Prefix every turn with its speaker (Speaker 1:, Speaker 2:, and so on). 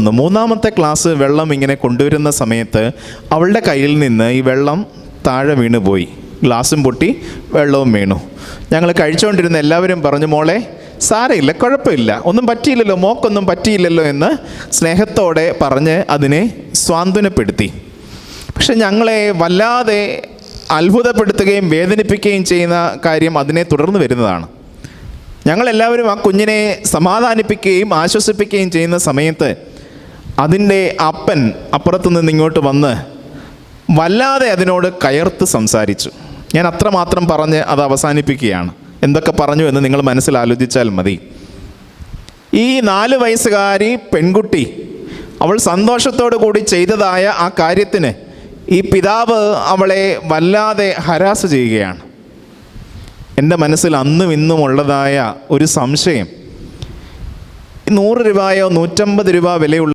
Speaker 1: വന്നു. മൂന്നാമത്തെ ഗ്ലാസ് വെള്ളം ഇങ്ങനെ കൊണ്ടുവരുന്ന സമയത്ത് അവളുടെ കയ്യിൽ നിന്ന് ഈ വെള്ളം താഴെ വീണ് പോയി. ഗ്ലാസും പൊട്ടി, വെള്ളവും വീണു. ഞങ്ങൾ കഴിച്ചുകൊണ്ടിരുന്ന എല്ലാവരും പറഞ്ഞു, മോളെ സാരമില്ല, കുഴപ്പമില്ല, ഒന്നും പറ്റിയില്ലല്ലോ, മോക്കൊന്നും പറ്റിയില്ലല്ലോ എന്ന് സ്നേഹത്തോടെ പറഞ്ഞ് അതിനെ സ്വാന്തനപ്പെടുത്തി. പക്ഷെ ഞങ്ങളെ വല്ലാതെ അത്ഭുതപ്പെടുത്തുകയും വേദനിപ്പിക്കുകയും ചെയ്യുന്ന കാര്യം അതിനെ തുടർന്ന് വരുന്നതാണ്. ഞങ്ങളെല്ലാവരും ആ കുഞ്ഞിനെ സമാധാനിപ്പിക്കുകയും ആശ്വസിപ്പിക്കുകയും ചെയ്യുന്ന സമയത്ത് അതിൻ്റെ അപ്പൻ അപ്പുറത്തു നിന്ന് ഇങ്ങോട്ട് വന്ന് വല്ലാതെ അതിനോട് കയർത്ത് സംസാരിച്ചു. ഞാൻ അത്രമാത്രം പറഞ്ഞ് അത് അവസാനിപ്പിക്കുകയാണ്. എന്തൊക്കെ പറഞ്ഞു എന്ന് നിങ്ങൾ മനസ്സിലാലോചിച്ചാൽ മതി. ഈ 4 വയസ്സുകാരി പെൺകുട്ടി അവൾ സന്തോഷത്തോടു കൂടി ചെയ്തതായ ആ കാര്യത്തിന് ഈ പിതാവ് അവളെ വല്ലാതെ ഹരാസ് ചെയ്യുകയാണ്. എൻ്റെ മനസ്സിൽ അന്നും ഇന്നും ഉള്ളതായ ഒരു സംശയം, 100 രൂപയോ 150 രൂപ വിലയുള്ള